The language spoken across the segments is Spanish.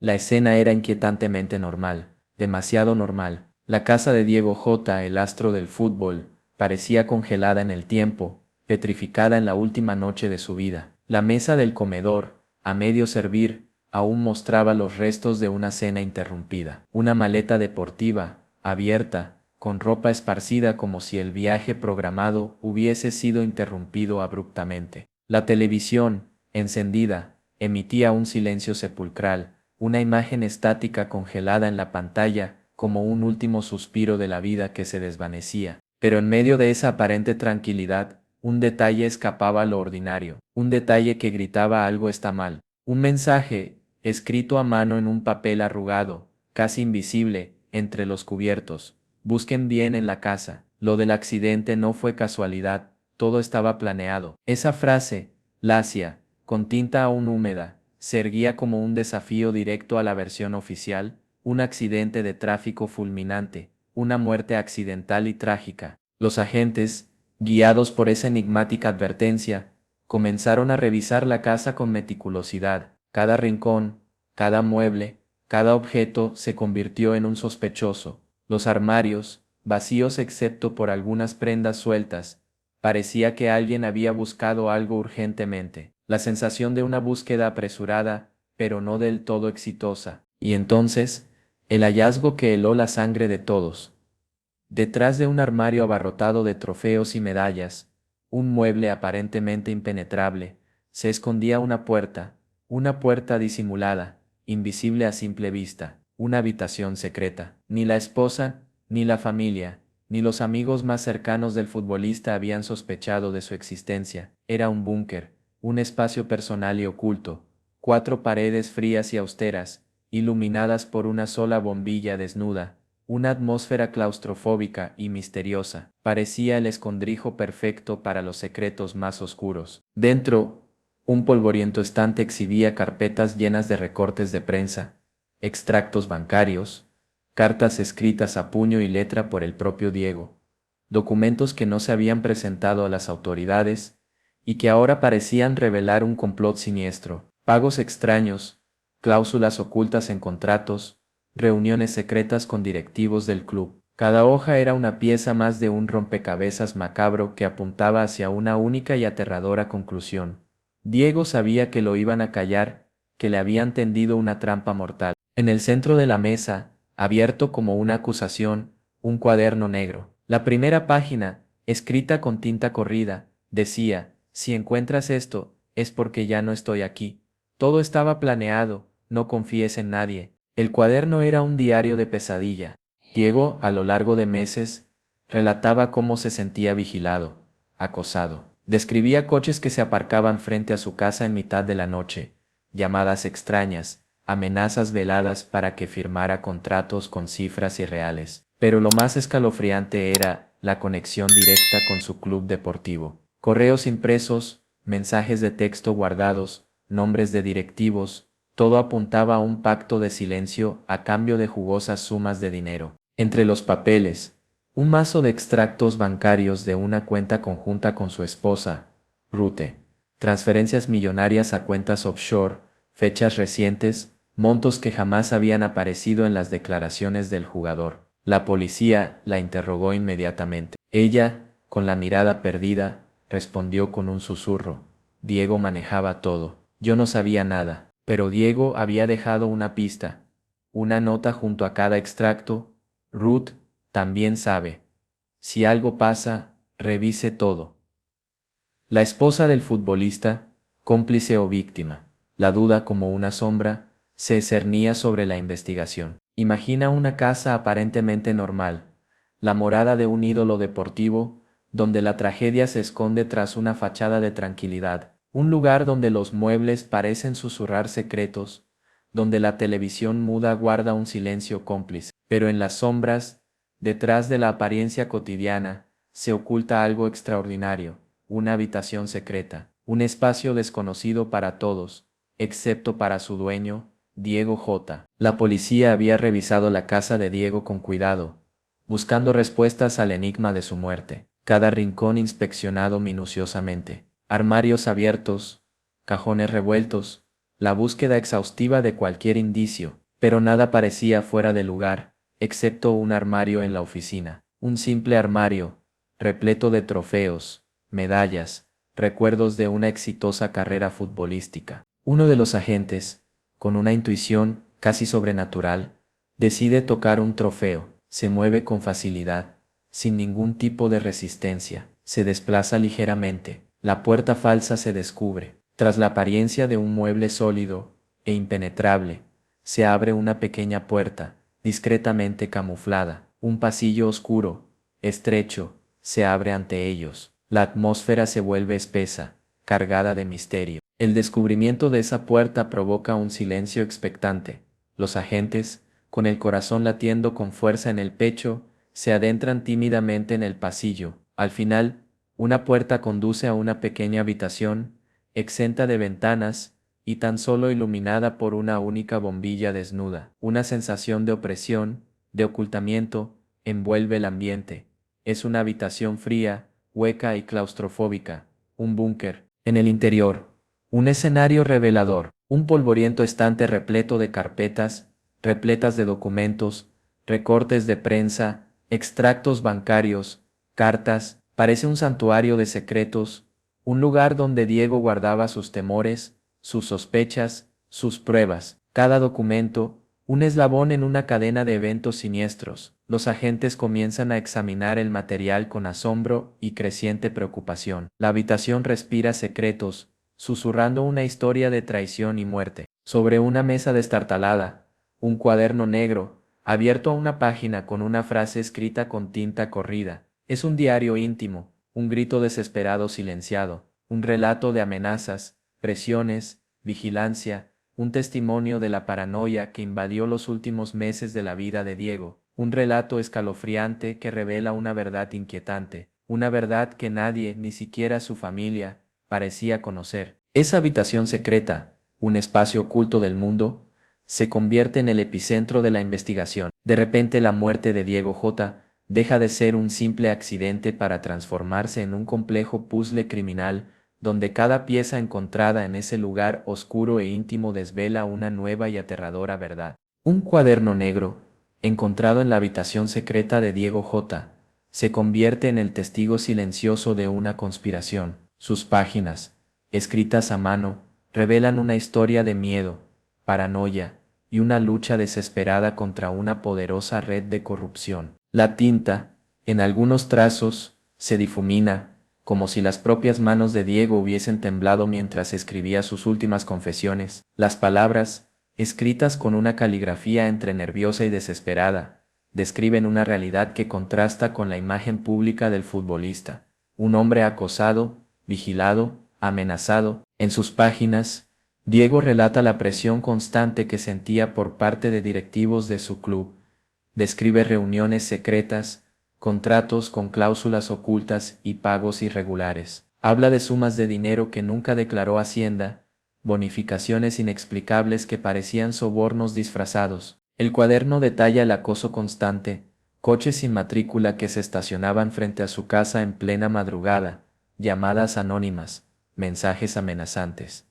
La escena era inquietantemente normal, demasiado normal. La casa de Diego J., el astro del fútbol, parecía congelada en el tiempo, petrificada en la última noche de su vida. La mesa del comedor, a medio servir, aún mostraba los restos de una cena interrumpida. Una maleta deportiva, abierta, con ropa esparcida como si el viaje programado hubiese sido interrumpido abruptamente. La televisión, encendida, emitía un silencio sepulcral, una imagen estática congelada en la pantalla, como un último suspiro de la vida que se desvanecía. Pero en medio de esa aparente tranquilidad, un detalle escapaba a lo ordinario, un detalle que gritaba algo está mal. Un mensaje, escrito a mano en un papel arrugado, casi invisible, entre los cubiertos. Busquen bien en la casa. Lo del accidente no fue casualidad, todo estaba planeado. Esa frase, lacia, con tinta aún húmeda, se erguía como un desafío directo a la versión oficial, un accidente de tráfico fulminante, una muerte accidental y trágica. Los agentes, guiados por esa enigmática advertencia, comenzaron a revisar la casa con meticulosidad. Cada rincón, cada mueble, cada objeto se convirtió en un sospechoso. Los armarios, vacíos excepto por algunas prendas sueltas, parecía que alguien había buscado algo urgentemente. La sensación de una búsqueda apresurada, pero no del todo exitosa. Y entonces, el hallazgo que heló la sangre de todos. Detrás de un armario abarrotado de trofeos y medallas, un mueble aparentemente impenetrable, se escondía una puerta disimulada, invisible a simple vista, una habitación secreta. Ni la esposa, ni la familia, ni los amigos más cercanos del futbolista habían sospechado de su existencia. Era un búnker, un espacio personal y oculto, 4 paredes frías y austeras, iluminadas por una sola bombilla desnuda. Una atmósfera claustrofóbica y misteriosa, parecía el escondrijo perfecto para los secretos más oscuros. Dentro, un polvoriento estante exhibía carpetas llenas de recortes de prensa, extractos bancarios, cartas escritas a puño y letra por el propio Diego, documentos que no se habían presentado a las autoridades y que ahora parecían revelar un complot siniestro, pagos extraños, cláusulas ocultas en contratos, reuniones secretas con directivos del club. Cada hoja era una pieza más de un rompecabezas macabro que apuntaba hacia una única y aterradora conclusión. Diego sabía que lo iban a callar, que le habían tendido una trampa mortal. En el centro de la mesa, abierto como una acusación, un cuaderno negro. La primera página, escrita con tinta corrida, decía: si encuentras esto, es porque ya no estoy aquí. Todo estaba planeado, no confíes en nadie. El cuaderno era un diario de pesadilla. Diego, a lo largo de meses, relataba cómo se sentía vigilado, acosado. Describía coches que se aparcaban frente a su casa en mitad de la noche, llamadas extrañas, amenazas veladas para que firmara contratos con cifras irreales. Pero lo más escalofriante era la conexión directa con su club deportivo. Correos impresos, mensajes de texto guardados, nombres de directivos, todo apuntaba a un pacto de silencio a cambio de jugosas sumas de dinero. Entre los papeles, un mazo de extractos bancarios de una cuenta conjunta con su esposa, Rute, transferencias millonarias a cuentas offshore, fechas recientes, montos que jamás habían aparecido en las declaraciones del jugador. La policía la interrogó inmediatamente. Ella, con la mirada perdida, respondió con un susurro: Diego manejaba todo. Yo no sabía nada. Pero Diego había dejado una pista, una nota junto a cada extracto. Ruth también sabe. Si algo pasa, revise todo. La esposa del futbolista, cómplice o víctima, la duda como una sombra, se cernía sobre la investigación. Imagina una casa aparentemente normal, la morada de un ídolo deportivo, donde la tragedia se esconde tras una fachada de tranquilidad. Un lugar donde los muebles parecen susurrar secretos, donde la televisión muda guarda un silencio cómplice. Pero en las sombras, detrás de la apariencia cotidiana, se oculta algo extraordinario, una habitación secreta, un espacio desconocido para todos, excepto para su dueño, Diego J. La policía había revisado la casa de Diego con cuidado, buscando respuestas al enigma de su muerte. Cada rincón inspeccionado minuciosamente. Armarios abiertos, cajones revueltos, la búsqueda exhaustiva de cualquier indicio, pero nada parecía fuera de lugar, excepto un armario en la oficina. Un simple armario, repleto de trofeos, medallas, recuerdos de una exitosa carrera futbolística. Uno de los agentes, con una intuición casi sobrenatural, decide tocar un trofeo, se mueve con facilidad, sin ningún tipo de resistencia, se desplaza ligeramente, la puerta falsa se descubre. Tras la apariencia de un mueble sólido e impenetrable, se abre una pequeña puerta, discretamente camuflada. Un pasillo oscuro, estrecho, se abre ante ellos. La atmósfera se vuelve espesa, cargada de misterio. El descubrimiento de esa puerta provoca un silencio expectante. Los agentes, con el corazón latiendo con fuerza en el pecho, se adentran tímidamente en el pasillo. Al final, una puerta conduce a una pequeña habitación, exenta de ventanas, y tan solo iluminada por una única bombilla desnuda. Una sensación de opresión, de ocultamiento, envuelve el ambiente. Es una habitación fría, hueca y claustrofóbica, un búnker. En el interior, un escenario revelador, un polvoriento estante repleto de carpetas, repletas de documentos, recortes de prensa, extractos bancarios, cartas. Parece un santuario de secretos, un lugar donde Diego guardaba sus temores, sus sospechas, sus pruebas. Cada documento, un eslabón en una cadena de eventos siniestros. Los agentes comienzan a examinar el material con asombro y creciente preocupación. La habitación respira secretos, susurrando una historia de traición y muerte. Sobre una mesa destartalada, un cuaderno negro, abierto a una página con una frase escrita con tinta corrida. Es un diario íntimo, un grito desesperado silenciado, un relato de amenazas, presiones, vigilancia, un testimonio de la paranoia que invadió los últimos meses de la vida de Diego, un relato escalofriante que revela una verdad inquietante, una verdad que nadie, ni siquiera su familia, parecía conocer. Esa habitación secreta, un espacio oculto del mundo, se convierte en el epicentro de la investigación. De repente la muerte de Diego J. deja de ser un simple accidente para transformarse en un complejo puzzle criminal, donde cada pieza encontrada en ese lugar oscuro e íntimo desvela una nueva y aterradora verdad. Un cuaderno negro, encontrado en la habitación secreta de Diego J., se convierte en el testigo silencioso de una conspiración. Sus páginas, escritas a mano, revelan una historia de miedo, paranoia y una lucha desesperada contra una poderosa red de corrupción. La tinta, en algunos trazos, se difumina, como si las propias manos de Diego hubiesen temblado mientras escribía sus últimas confesiones. Las palabras, escritas con una caligrafía entre nerviosa y desesperada, describen una realidad que contrasta con la imagen pública del futbolista. Un hombre acosado, vigilado, amenazado. En sus páginas, Diego relata la presión constante que sentía por parte de directivos de su club. Describe reuniones secretas, contratos con cláusulas ocultas y pagos irregulares. Habla de sumas de dinero que nunca declaró Hacienda, bonificaciones inexplicables que parecían sobornos disfrazados. El cuaderno detalla el acoso constante, coches sin matrícula que se estacionaban frente a su casa en plena madrugada, llamadas anónimas, mensajes amenazantes.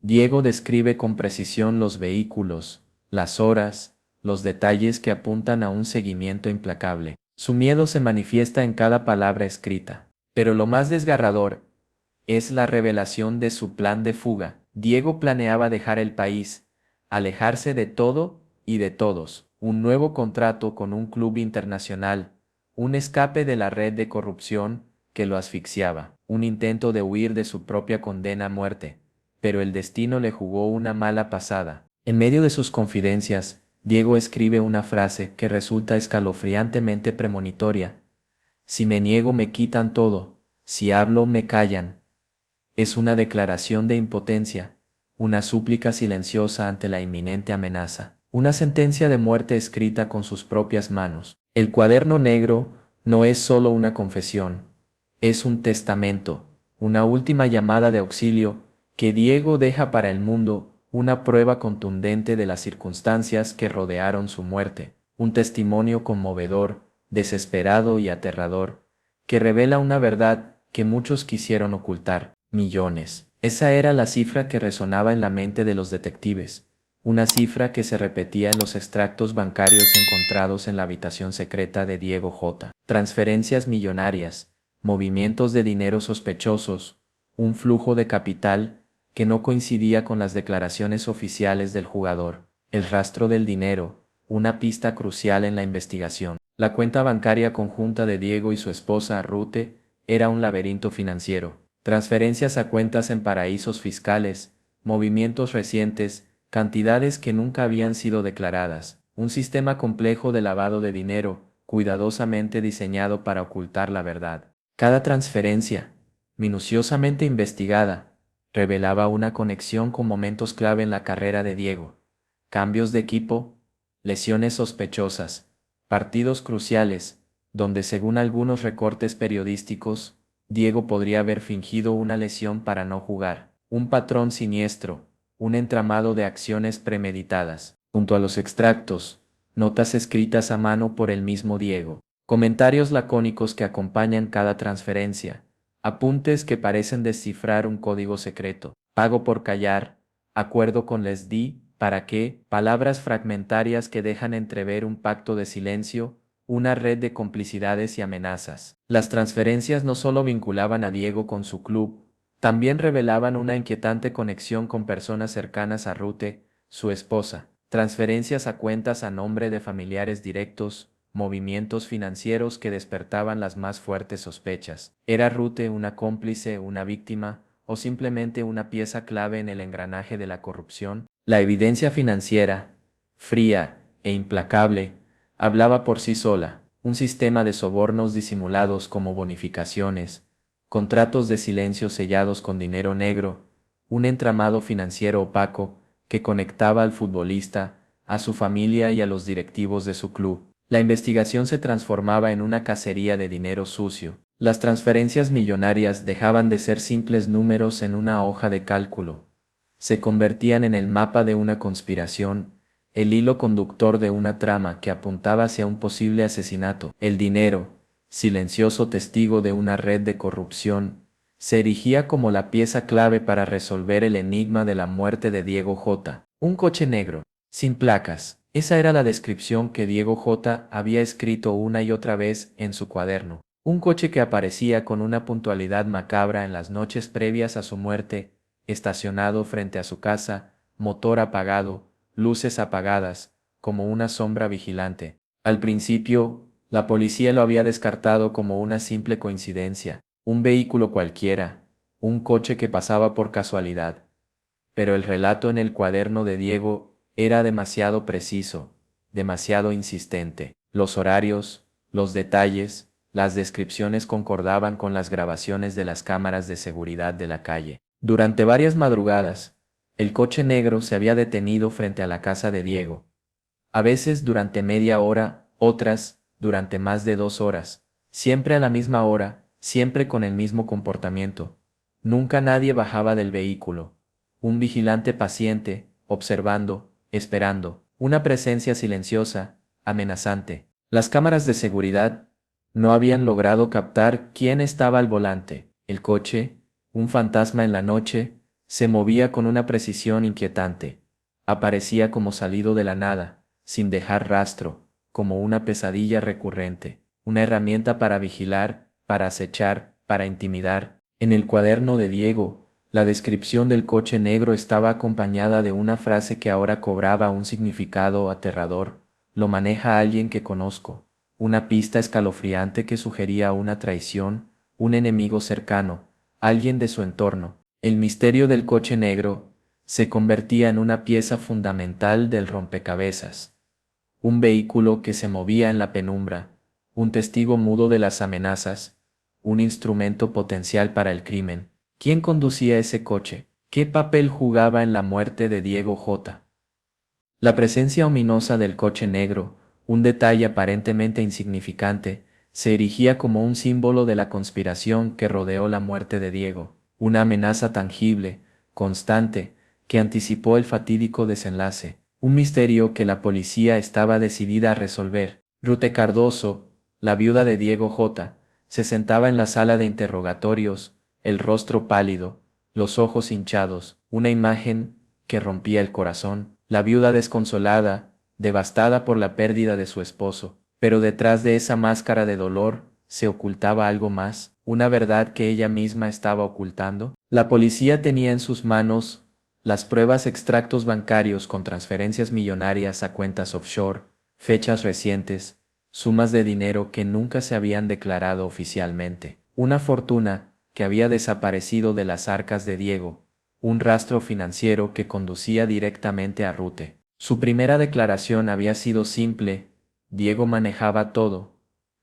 Diego describe con precisión los vehículos, las horas, los detalles que apuntan a un seguimiento implacable. Su miedo se manifiesta en cada palabra escrita. Pero lo más desgarrador es la revelación de su plan de fuga. Diego planeaba dejar el país, alejarse de todo y de todos. Un nuevo contrato con un club internacional, un escape de la red de corrupción que lo asfixiaba, un intento de huir de su propia condena a muerte. Pero el destino le jugó una mala pasada. En medio de sus confidencias, Diego escribe una frase que resulta escalofriantemente premonitoria. Si me niego me quitan todo, si hablo me callan. Es una declaración de impotencia, una súplica silenciosa ante la inminente amenaza, una sentencia de muerte escrita con sus propias manos. El cuaderno negro no es solo una confesión, es un testamento, una última llamada de auxilio que Diego deja para el mundo, una prueba contundente de las circunstancias que rodearon su muerte, un testimonio conmovedor, desesperado y aterrador, que revela una verdad que muchos quisieron ocultar. Millones, Esa era la cifra que resonaba en la mente de los detectives, una cifra que se repetía en los extractos bancarios encontrados en la habitación secreta de Diego J. Transferencias millonarias, movimientos de dinero sospechosos, un flujo de capital que no coincidía con las declaraciones oficiales del jugador, el rastro del dinero, una pista crucial en la investigación. La cuenta bancaria conjunta de Diego y su esposa Rute era un laberinto financiero. Transferencias a cuentas en paraísos fiscales, movimientos recientes, cantidades que nunca habían sido declaradas, un sistema complejo de lavado de dinero, cuidadosamente diseñado para ocultar la verdad. Cada transferencia, minuciosamente investigada, revelaba una conexión con momentos clave en la carrera de Diego. Cambios de equipo, lesiones sospechosas, partidos cruciales, donde según algunos recortes periodísticos, Diego podría haber fingido una lesión para no jugar, un patrón siniestro, un entramado de acciones premeditadas, junto a los extractos, notas escritas a mano por el mismo Diego, comentarios lacónicos que acompañan cada transferencia, apuntes que parecen descifrar un código secreto, pago por callar, acuerdo con les di, para qué, palabras fragmentarias que dejan entrever un pacto de silencio, una red de complicidades y amenazas. Las transferencias no solo vinculaban a Diego con su club, también revelaban una inquietante conexión con personas cercanas a Rute, su esposa, transferencias a cuentas a nombre de familiares directos, movimientos financieros que despertaban las más fuertes sospechas. ¿Era Rute una cómplice, una víctima, o simplemente una pieza clave en el engranaje de la corrupción? La evidencia financiera, fría e implacable, hablaba por sí sola, un sistema de sobornos disimulados como bonificaciones, contratos de silencio sellados con dinero negro, un entramado financiero opaco que conectaba al futbolista, a su familia y a los directivos de su club. La investigación se transformaba en una cacería de dinero sucio. Las transferencias millonarias dejaban de ser simples números en una hoja de cálculo. Se convertían en el mapa de una conspiración, el hilo conductor de una trama que apuntaba hacia un posible asesinato. El dinero, silencioso testigo de una red de corrupción, se erigía como la pieza clave para resolver el enigma de la muerte de Diego J. Un coche negro, sin placas. Esa era la descripción que Diego J. había escrito una y otra vez en su cuaderno. Un coche que aparecía con una puntualidad macabra en las noches previas a su muerte, estacionado frente a su casa, motor apagado, luces apagadas, como una sombra vigilante. Al principio, la policía lo había descartado como una simple coincidencia, un vehículo cualquiera, un coche que pasaba por casualidad. Pero el relato en el cuaderno de Diego era demasiado preciso, demasiado insistente. Los horarios, los detalles, las descripciones concordaban con las grabaciones de las cámaras de seguridad de la calle. Durante varias madrugadas, el coche negro se había detenido frente a la casa de Diego. A veces durante media hora, otras durante más de 2 horas. Siempre a la misma hora, siempre con el mismo comportamiento. Nunca nadie bajaba del vehículo. Un vigilante paciente, observando, esperando. Una presencia silenciosa, amenazante. Las cámaras de seguridad no habían logrado captar quién estaba al volante. El coche, un fantasma en la noche, se movía con una precisión inquietante. Aparecía como salido de la nada, sin dejar rastro, como una pesadilla recurrente, una herramienta para vigilar, para acechar, para intimidar. En el cuaderno de Diego, la descripción del coche negro estaba acompañada de una frase que ahora cobraba un significado aterrador. Lo maneja alguien que conozco. Una pista escalofriante que sugería una traición, un enemigo cercano, alguien de su entorno. El misterio del coche negro se convertía en una pieza fundamental del rompecabezas. Un vehículo que se movía en la penumbra, un testigo mudo de las amenazas, un instrumento potencial para el crimen. ¿Quién conducía ese coche? ¿Qué papel jugaba en la muerte de Diego J.? La presencia ominosa del coche negro, un detalle aparentemente insignificante, se erigía como un símbolo de la conspiración que rodeó la muerte de Diego, una amenaza tangible, constante, que anticipó el fatídico desenlace, un misterio que la policía estaba decidida a resolver. Rute Cardoso, la viuda de Diego J., se sentaba en la sala de interrogatorios, el rostro pálido, los ojos hinchados, una imagen que rompía el corazón, la viuda desconsolada, devastada por la pérdida de su esposo, pero detrás de esa máscara de dolor se ocultaba algo más, una verdad que ella misma estaba ocultando. La policía tenía en sus manos las pruebas, extractos bancarios con transferencias millonarias a cuentas offshore, fechas recientes, sumas de dinero que nunca se habían declarado oficialmente, una fortuna que había desaparecido de las arcas de Diego, un rastro financiero que conducía directamente a Rute. Su primera declaración había sido simple: Diego manejaba todo,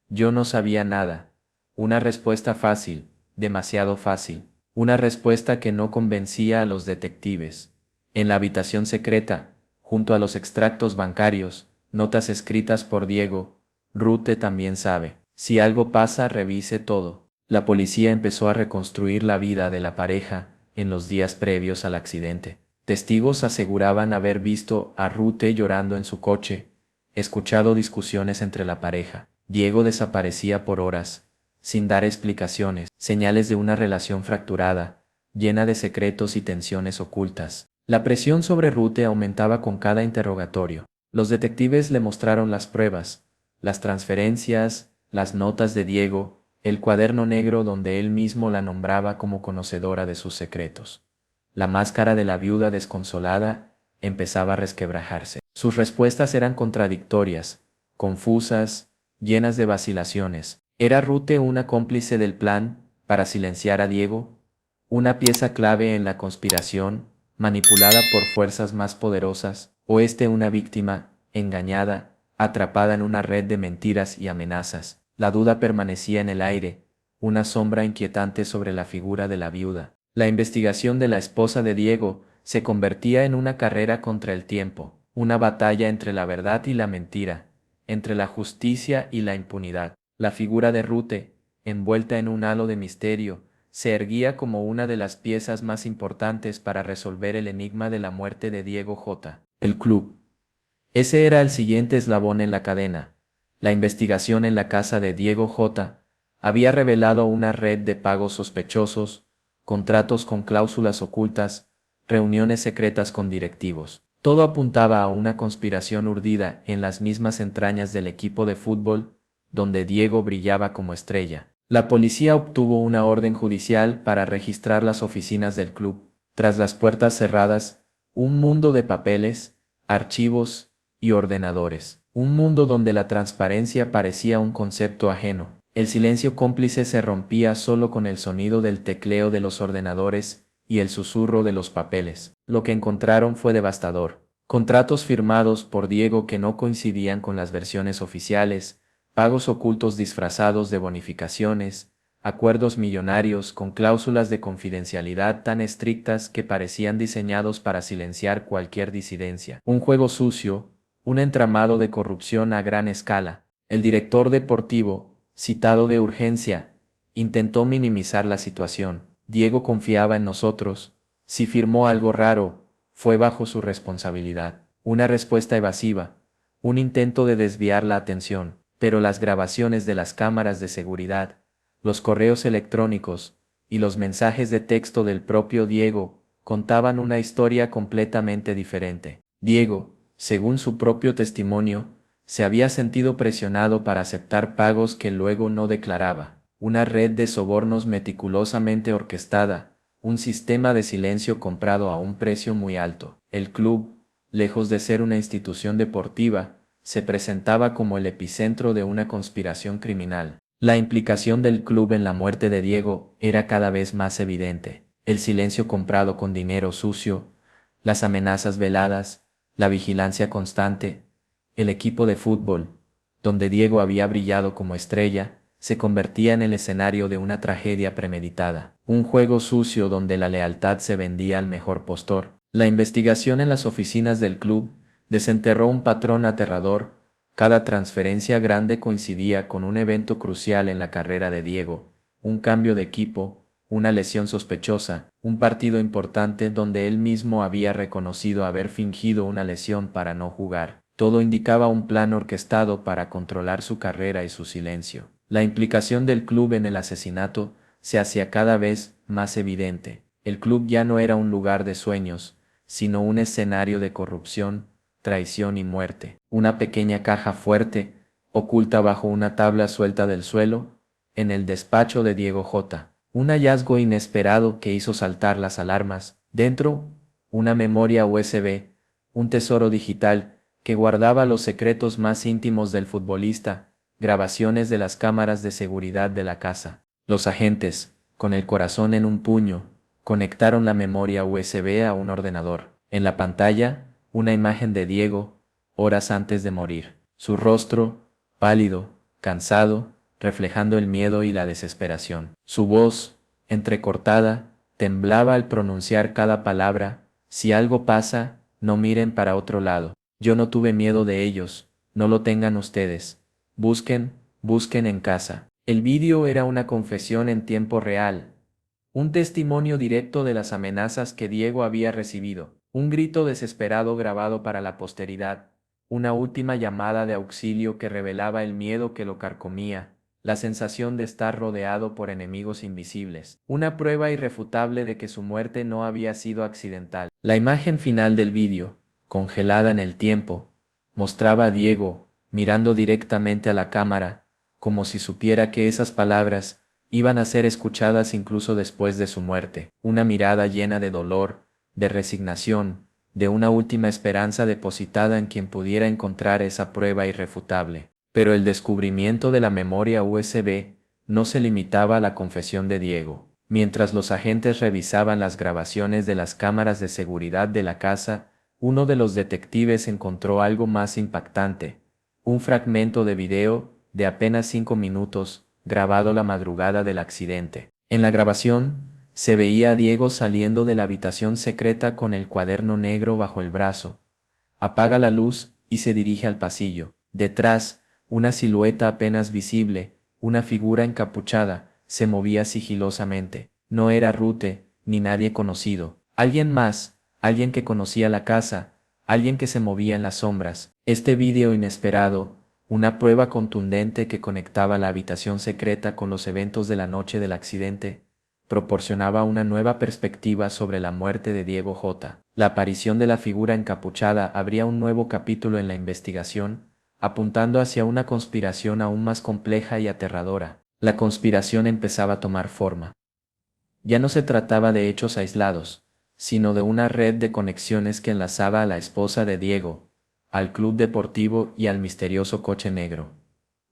yo no sabía nada. Una respuesta fácil, demasiado fácil, una respuesta que no convencía a los detectives. En la habitación secreta, junto a los extractos bancarios, notas escritas por Diego: Rute también sabe. Si algo pasa, revise todo. La policía empezó a reconstruir la vida de la pareja en los días previos al accidente. Testigos aseguraban haber visto a Rute llorando en su coche, escuchado discusiones entre la pareja. Diego desaparecía por horas, sin dar explicaciones, señales de una relación fracturada, llena de secretos y tensiones ocultas. La presión sobre Rute aumentaba con cada interrogatorio. Los detectives le mostraron las pruebas, las transferencias, las notas de Diego, el cuaderno negro donde él mismo la nombraba como conocedora de sus secretos. La máscara de la viuda desconsolada empezaba a resquebrajarse. Sus respuestas eran contradictorias, confusas, llenas de vacilaciones. ¿Era Rute una cómplice del plan para silenciar a Diego? ¿Una pieza clave en la conspiración, manipulada por fuerzas más poderosas? ¿O una víctima, engañada, atrapada en una red de mentiras y amenazas? La duda permanecía en el aire, una sombra inquietante sobre la figura de la viuda. La investigación de la esposa de Diego se convertía en una carrera contra el tiempo, una batalla entre la verdad y la mentira, entre la justicia y la impunidad. La figura de Rute, envuelta en un halo de misterio, se erguía como una de las piezas más importantes para resolver el enigma de la muerte de Diego J. El club. Ese era el siguiente eslabón en la cadena. La investigación en la casa de Diego J. había revelado una red de pagos sospechosos, contratos con cláusulas ocultas, reuniones secretas con directivos. Todo apuntaba a una conspiración urdida en las mismas entrañas del equipo de fútbol, donde Diego brillaba como estrella. La policía obtuvo una orden judicial para registrar las oficinas del club. Tras las puertas cerradas, un mundo de papeles, archivos y ordenadores. Un mundo donde la transparencia parecía un concepto ajeno. El silencio cómplice se rompía solo con el sonido del tecleo de los ordenadores y el susurro de los papeles. Lo que encontraron fue devastador. Contratos firmados por Diego que no coincidían con las versiones oficiales, pagos ocultos disfrazados de bonificaciones, acuerdos millonarios con cláusulas de confidencialidad tan estrictas que parecían diseñados para silenciar cualquier disidencia. Un juego sucio, un entramado de corrupción a gran escala. El director deportivo, citado de urgencia, intentó minimizar la situación. Diego confiaba en nosotros. Si firmó algo raro, fue bajo su responsabilidad. Una respuesta evasiva, un intento de desviar la atención, pero las grabaciones de las cámaras de seguridad, los correos electrónicos y los mensajes de texto del propio Diego contaban una historia completamente diferente. Diego, según su propio testimonio, se había sentido presionado para aceptar pagos que luego no declaraba. Una red de sobornos meticulosamente orquestada, un sistema de silencio comprado a un precio muy alto. El club, lejos de ser una institución deportiva, se presentaba como el epicentro de una conspiración criminal. La implicación del club en la muerte de Diego era cada vez más evidente. El silencio comprado con dinero sucio, las amenazas veladas, la vigilancia constante. El equipo de fútbol, donde Diego había brillado como estrella, se convertía en el escenario de una tragedia premeditada. Un juego sucio donde la lealtad se vendía al mejor postor. La investigación en las oficinas del club desenterró un patrón aterrador. Cada transferencia grande coincidía con un evento crucial en la carrera de Diego, un cambio de equipo, una lesión sospechosa, un partido importante donde él mismo había reconocido haber fingido una lesión para no jugar. Todo indicaba un plan orquestado para controlar su carrera y su silencio. La implicación del club en el asesinato se hacía cada vez más evidente. El club ya no era un lugar de sueños, sino un escenario de corrupción, traición y muerte. Una pequeña caja fuerte, oculta bajo una tabla suelta del suelo, en el despacho de Diego J. Un hallazgo inesperado que hizo saltar las alarmas. Dentro, una memoria USB, un tesoro digital que guardaba los secretos más íntimos del futbolista, grabaciones de las cámaras de seguridad de la casa. Los agentes, con el corazón en un puño, conectaron la memoria USB a un ordenador. En la pantalla, una imagen de Diego, horas antes de morir. Su rostro, pálido, cansado, reflejando el miedo y la desesperación. Su voz, entrecortada, temblaba al pronunciar cada palabra: si algo pasa, no miren para otro lado. Yo no tuve miedo de ellos, no lo tengan ustedes. Busquen, busquen en casa. El vídeo era una confesión en tiempo real, un testimonio directo de las amenazas que Diego había recibido, un grito desesperado grabado para la posteridad, una última llamada de auxilio que revelaba el miedo que lo carcomía, la sensación de estar rodeado por enemigos invisibles, una prueba irrefutable de que su muerte no había sido accidental. La imagen final del vídeo, congelada en el tiempo, mostraba a Diego, mirando directamente a la cámara, como si supiera que esas palabras iban a ser escuchadas incluso después de su muerte. Una mirada llena de dolor, de resignación, de una última esperanza depositada en quien pudiera encontrar esa prueba irrefutable. Pero el descubrimiento de la memoria USB no se limitaba a la confesión de Diego. Mientras los agentes revisaban las grabaciones de las cámaras de seguridad de la casa, uno de los detectives encontró algo más impactante: un fragmento de video, de apenas 5 minutos, grabado la madrugada del accidente. En la grabación, se veía a Diego saliendo de la habitación secreta con el cuaderno negro bajo el brazo. Apaga la luz y se dirige al pasillo. Detrás, una silueta apenas visible, una figura encapuchada, se movía sigilosamente. No era Rute, ni nadie conocido. Alguien más, alguien que conocía la casa, alguien que se movía en las sombras. Este vídeo inesperado, una prueba contundente que conectaba la habitación secreta con los eventos de la noche del accidente, proporcionaba una nueva perspectiva sobre la muerte de Diego J. La aparición de la figura encapuchada abría un nuevo capítulo en la investigación, apuntando hacia una conspiración aún más compleja y aterradora. La conspiración empezaba a tomar forma. Ya no se trataba de hechos aislados, sino de una red de conexiones que enlazaba a la esposa de Diego, al club deportivo y al misterioso coche negro.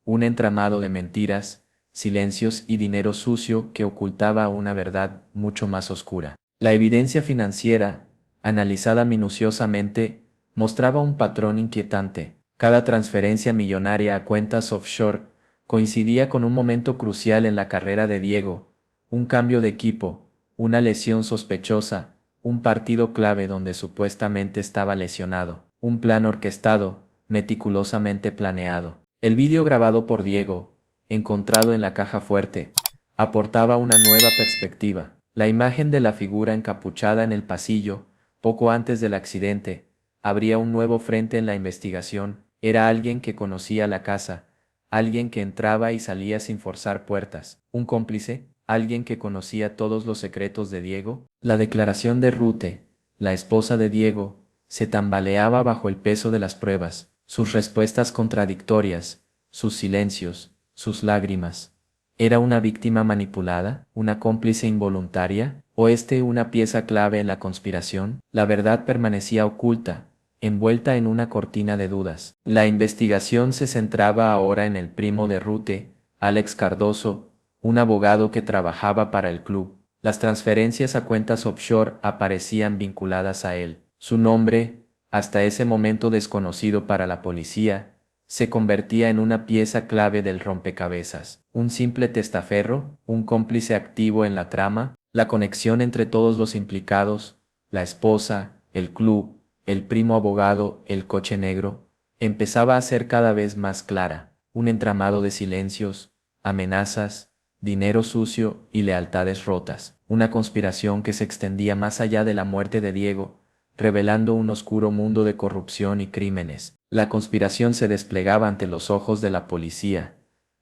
Un entramado de mentiras, silencios y dinero sucio que ocultaba una verdad mucho más oscura. La evidencia financiera, analizada minuciosamente, mostraba un patrón inquietante. Cada transferencia millonaria a cuentas offshore coincidía con un momento crucial en la carrera de Diego: un cambio de equipo, una lesión sospechosa, un partido clave donde supuestamente estaba lesionado, un plan orquestado, meticulosamente planeado. El vídeo grabado por Diego, encontrado en la caja fuerte, aportaba una nueva perspectiva. La imagen de la figura encapuchada en el pasillo, poco antes del accidente, abría un nuevo frente en la investigación. Era alguien que conocía la casa, alguien que entraba y salía sin forzar puertas, un cómplice, alguien que conocía todos los secretos de Diego. La declaración de Rute, la esposa de Diego, se tambaleaba bajo el peso de las pruebas, sus respuestas contradictorias, sus silencios, sus lágrimas. ¿Era una víctima manipulada, una cómplice involuntaria, o una pieza clave en la conspiración? La verdad permanecía oculta, envuelta en una cortina de dudas. La investigación se centraba ahora en el primo de Rute, Alex Cardoso, un abogado que trabajaba para el club. Las transferencias a cuentas offshore aparecían vinculadas a él. Su nombre, hasta ese momento desconocido para la policía, se convertía en una pieza clave del rompecabezas. Un simple testaferro, un cómplice activo en la trama. La conexión entre todos los implicados, la esposa, el club, el primo abogado, el coche negro, empezaba a ser cada vez más clara. Un entramado de silencios, amenazas, dinero sucio y lealtades rotas. Una conspiración que se extendía más allá de la muerte de Diego, revelando un oscuro mundo de corrupción y crímenes. La conspiración se desplegaba ante los ojos de la policía,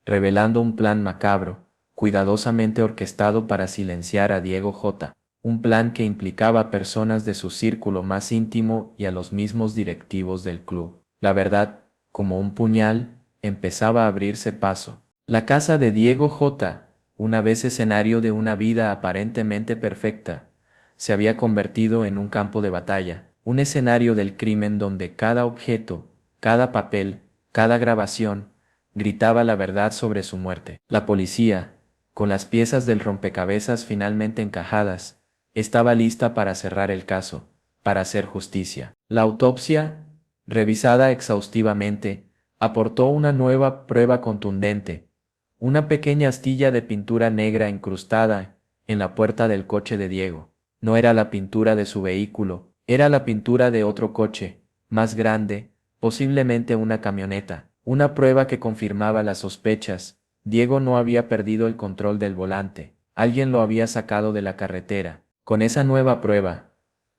revelando un plan macabro, cuidadosamente orquestado para silenciar a Diego J. un plan que implicaba a personas de su círculo más íntimo y a los mismos directivos del club. La verdad, como un puñal, empezaba a abrirse paso. La casa de Diego J., una vez escenario de una vida aparentemente perfecta, se había convertido en un campo de batalla, un escenario del crimen donde cada objeto, cada papel, cada grabación, gritaba la verdad sobre su muerte. La policía, con las piezas del rompecabezas finalmente encajadas, estaba lista para cerrar el caso, para hacer justicia. La autopsia, revisada exhaustivamente, aportó una nueva prueba contundente, una pequeña astilla de pintura negra incrustada en la puerta del coche de Diego. No era la pintura de su vehículo, era la pintura de otro coche, más grande, posiblemente una camioneta, una prueba que confirmaba las sospechas. Diego no había perdido el control del volante, alguien lo había sacado de la carretera. Con esa nueva prueba,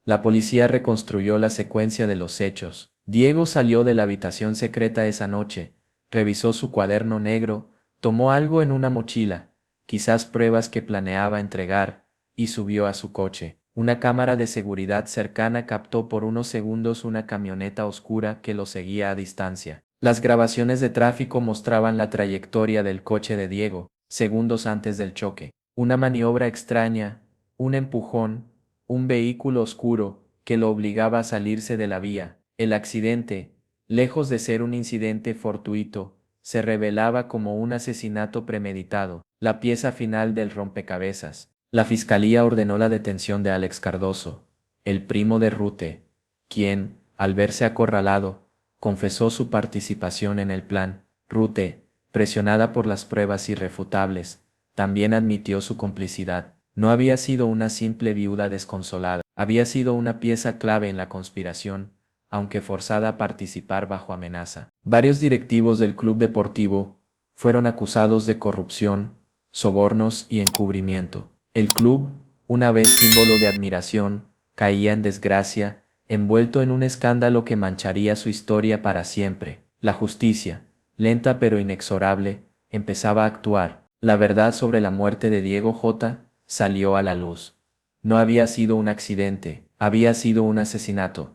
la policía reconstruyó la secuencia de los hechos. Diego salió de la habitación secreta esa noche, revisó su cuaderno negro, tomó algo en una mochila, quizás pruebas que planeaba entregar, y subió a su coche. Una cámara de seguridad cercana captó por unos segundos una camioneta oscura que lo seguía a distancia. Las grabaciones de tráfico mostraban la trayectoria del coche de Diego, segundos antes del choque. Una maniobra extraña, un empujón, un vehículo oscuro que lo obligaba a salirse de la vía. El accidente, lejos de ser un incidente fortuito, se revelaba como un asesinato premeditado, la pieza final del rompecabezas. La fiscalía ordenó la detención de Alex Cardoso, el primo de Rute, quien, al verse acorralado, confesó su participación en el plan. Rute, presionada por las pruebas irrefutables, también admitió su complicidad. No había sido una simple viuda desconsolada, había sido una pieza clave en la conspiración, aunque forzada a participar bajo amenaza. Varios directivos del club deportivo fueron acusados de corrupción, sobornos y encubrimiento. El club, una vez símbolo de admiración, caía en desgracia, envuelto en un escándalo que mancharía su historia para siempre. La justicia, lenta pero inexorable, empezaba a actuar. La verdad sobre la muerte de Diego J. salió a la luz. No había sido un accidente, había sido un asesinato.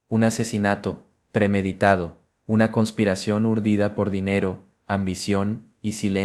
Un asesinato premeditado, una conspiración urdida por dinero, ambición y silencio.